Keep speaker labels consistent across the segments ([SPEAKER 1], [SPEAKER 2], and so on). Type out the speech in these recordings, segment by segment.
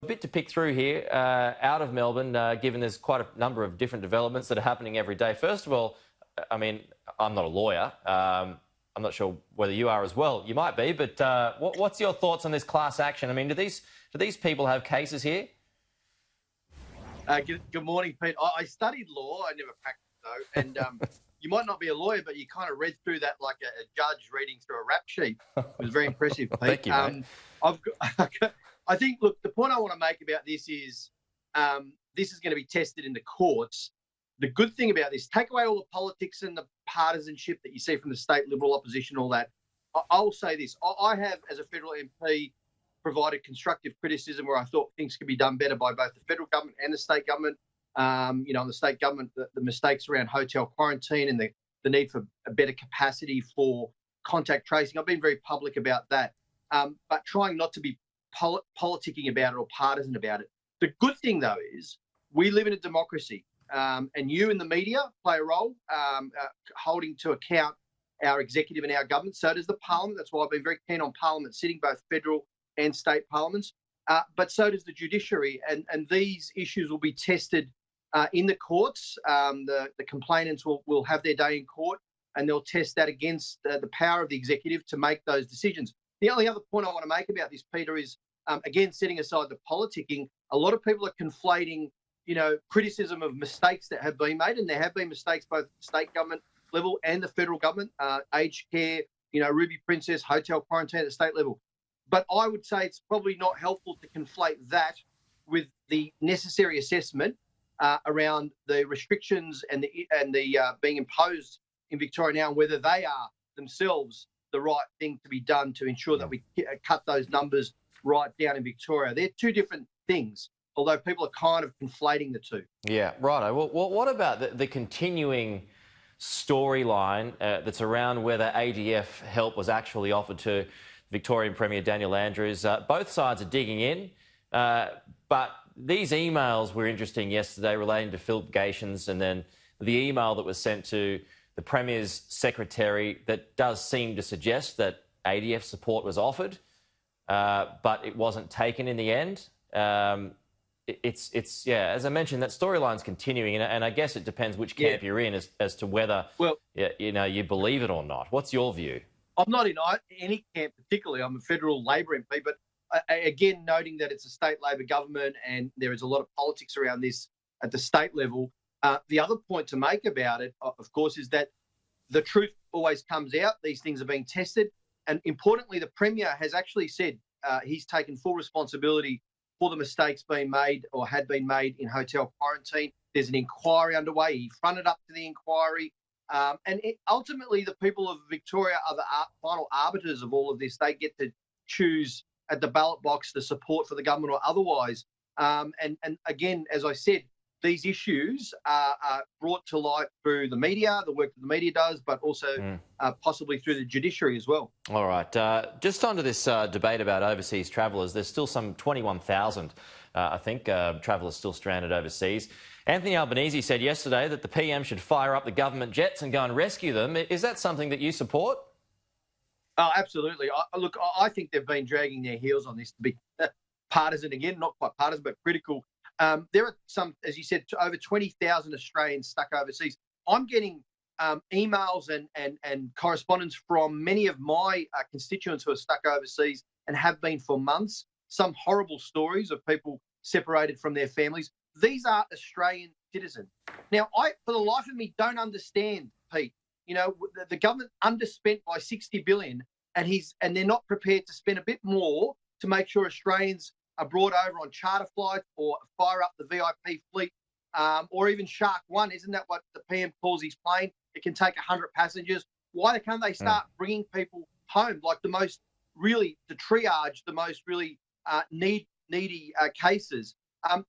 [SPEAKER 1] bit to pick through here out of Melbourne, given there's quite a number of different developments that are happening every day. First of all, I mean, I'm not a lawyer. I'm not sure whether you are as well. You might be, but what's your thoughts on this class action? I mean, do these people have cases here?
[SPEAKER 2] Good morning, Pete. I studied law. I never practiced, though. And you might not be a lawyer, but you kind of read through that like a judge reading through a rap sheet. It was very impressive, Pete.
[SPEAKER 1] Thank you, mate.
[SPEAKER 2] I think, look, the point I want to make about this is this is going to be tested in the courts. The good thing about this, take away all the politics and the partisanship that you see from the state Liberal opposition, all that. I will say this. I have, as a federal MP, provided constructive criticism where I thought things could be done better by both the federal government and the state government. You know, in the state government, the mistakes around hotel quarantine and the need for a better capacity for contact tracing. I've been very public about that, but trying not to be politicking about it or partisan about it. The good thing, though, is we live in a democracy, and you in the media play a role holding to account our executive and our government. So does the parliament. That's why I've been very keen on parliament sitting, both federal and state parliaments. But so does the judiciary, and these issues will be tested in the courts. The complainants will have their day in court, and they'll test that against the power of the executive to make those decisions. The only other point I want to make about this, Peter, is, again, setting aside the politicking, a lot of people are conflating, you know, criticism of mistakes that have been made, and there have been mistakes both at the state government level and the federal government, aged care, you know, Ruby Princess, hotel quarantine at the state level. But I would say it's probably not helpful to conflate that with the necessary assessment around the restrictions and the being imposed in Victoria now, and whether they are themselves the right thing to be done to ensure that we cut those numbers right down in Victoria. They're two different things, although people are kind of conflating the two.
[SPEAKER 1] Yeah, righto. Well, what about the continuing storyline that's around whether ADF help was actually offered to Victorian Premier Daniel Andrews? Both sides are digging in, but these emails were interesting yesterday relating to Philip Gations, and then the email that was sent to the Premier's secretary that does seem to suggest that ADF support was offered, but it wasn't taken in the end. It's yeah, as I mentioned, that storyline's continuing, and I guess it depends which camp you're in as to whether you believe it or not. What's your view?
[SPEAKER 2] I'm not in any camp particularly. I'm a federal Labor MP, but again, noting that it's a state Labor government and there is a lot of politics around this at the state level. The other point to make about it, of course, is that the truth always comes out. These things are being tested. And importantly, the Premier has actually said he's taken full responsibility for the mistakes being made or had been made in hotel quarantine. There's an inquiry underway. He fronted up to the inquiry. And ultimately, the people of Victoria are the final arbiters of all of this. They get to choose at the ballot box the support for the government or otherwise. And again, as I said, these issues are brought to light through the media, the work that the media does, but also possibly through the judiciary as well.
[SPEAKER 1] All right. Just onto this debate about overseas travellers. There's still some 21,000, I think, travellers still stranded overseas. Anthony Albanese said yesterday that the PM should fire up the government jets and go and rescue them. Is that something that you support?
[SPEAKER 2] Oh, absolutely. Look, I think they've been dragging their heels on this to be partisan again, not quite partisan, but critical. There are some, as you said, over 20,000 Australians stuck overseas. I'm getting emails and correspondence from many of my constituents who are stuck overseas and have been for months. Some horrible stories of people separated from their families. These are Australian citizens. Now, I, for the life of me, don't understand, Pete. You know, the government underspent by $60 billion, and they're not prepared to spend a bit more to make sure Australians are brought over on charter flights or fire up the VIP fleet, or even Shark One. Isn't that what the PM calls his plane? It can take 100 passengers. Why can't they start bringing people home, like the most really, to triage the most really needy cases?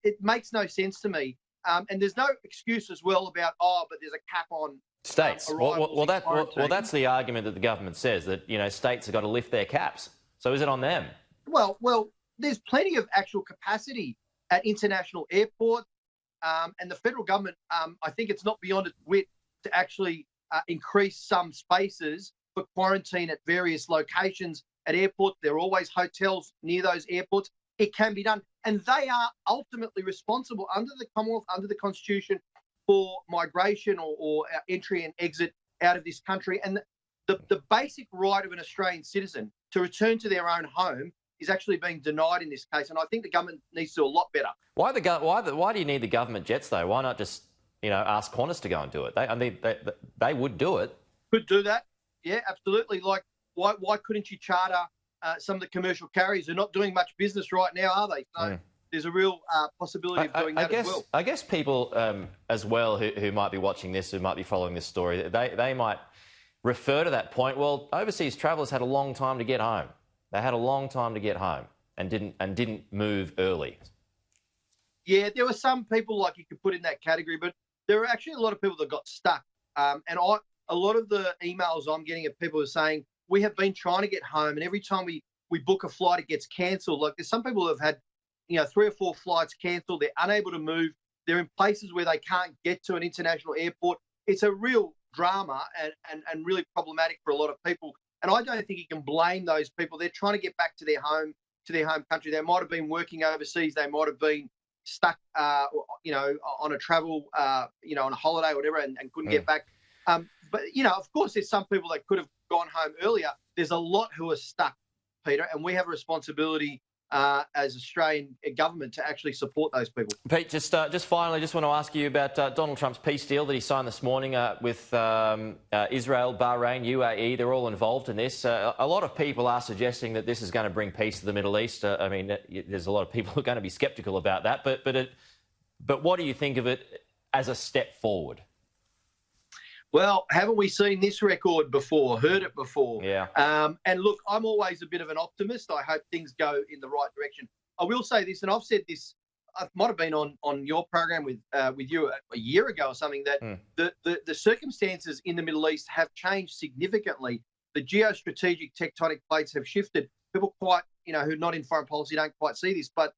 [SPEAKER 2] It makes no sense to me. And there's no excuse as well about, but there's a cap on
[SPEAKER 1] states. Well, that's the argument that the government says, that, you know, states have got to lift their caps. So is it on them?
[SPEAKER 2] Well, there's plenty of actual capacity at international airports, and the federal government, I think it's not beyond its wit to actually increase some spaces for quarantine at various locations at airports. There are always hotels near those airports. it can be done. And they are ultimately responsible under the Commonwealth, under the Constitution, for migration or entry and exit out of this country. And the basic right of an Australian citizen to return to their own home is actually being denied in this case. And I think the government needs to do a lot better.
[SPEAKER 1] Why do you need the government jets, though? Why not just, ask Qantas to go and do it? They would do it.
[SPEAKER 2] Could do that. Yeah, absolutely. Like, why couldn't you charter some of the commercial carriers? They're not doing much business right now, are they? So there's a real possibility of doing that as well.
[SPEAKER 1] I guess people as well who might be watching this, who might be following this story, they might refer to that point. Well, overseas travellers had a long time to get home. They had a long time to get home and didn't move early.
[SPEAKER 2] Yeah, there were some people like you could put in that category, but there were actually a lot of people that got stuck. And a lot of the emails I'm getting of people are saying, we have been trying to get home, and every time we book a flight, it gets cancelled. Like, there's some people who have had, 3 or 4 flights cancelled. They're unable to move. They're in places where they can't get to an international airport. It's a real drama and really problematic for a lot of people. And I don't think you can blame those people. They're trying to get back to their home country. They might have been working overseas. They might have been stuck, on a travel, on a holiday or whatever, and couldn't get back. But, of course, there's some people that could have gone home earlier. There's a lot who are stuck, Peter, and we have a responsibility as Australian government to actually support those people.
[SPEAKER 1] Pete, just finally, just want to ask you about Donald Trump's peace deal that he signed this morning with Israel, Bahrain, UAE. They're all involved in this. A lot of people are suggesting that this is going to bring peace to the Middle East. There's a lot of people who are going to be sceptical about that. But what do you think of it as a step forward?
[SPEAKER 2] Well, haven't we seen this record before, heard it before?
[SPEAKER 1] Yeah.
[SPEAKER 2] And look, I'm always a bit of an optimist. I hope things go in the right direction. I will say this, and I've said this, I might have been on your program with you a year ago or something, that the circumstances in the Middle East have changed significantly. The geostrategic tectonic plates have shifted. People who are not in foreign policy don't quite see this, but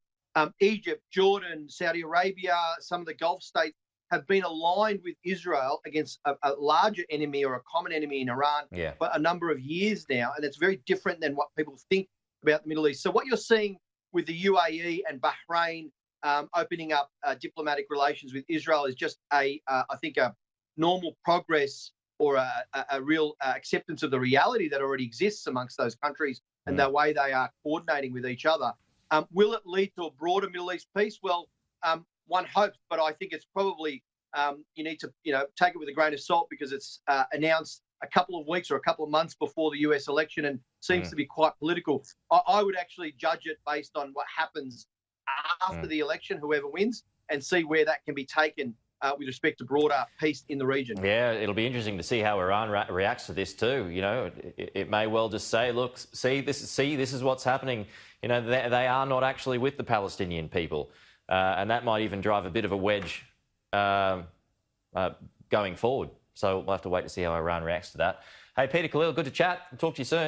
[SPEAKER 2] Egypt, Jordan, Saudi Arabia, some of the Gulf states have been aligned with Israel against a larger enemy or a common enemy in Iran for a number of years now. And it's very different than what people think about the Middle East. So what you're seeing with the UAE and Bahrain opening up diplomatic relations with Israel is just I think a normal progress or a real acceptance of the reality that already exists amongst those countries and the way they are coordinating with each other. Will it lead to a broader Middle East peace? Well, one hopes, but I think it's probably you need to take it with a grain of salt because it's announced a couple of weeks or a couple of months before the US election and seems to be quite political. I would actually judge it based on what happens after the election, whoever wins, and see where that can be taken with respect to broader peace in the region.
[SPEAKER 1] Yeah, it'll be interesting to see how Iran reacts to this too. It may well just say, look, this is what's happening. They are not actually with the Palestinian people. And that might even drive a bit of a wedge going forward. So we'll have to wait to see how Iran reacts to that. Hey, Peter Khalil, good to chat. Talk to you soon.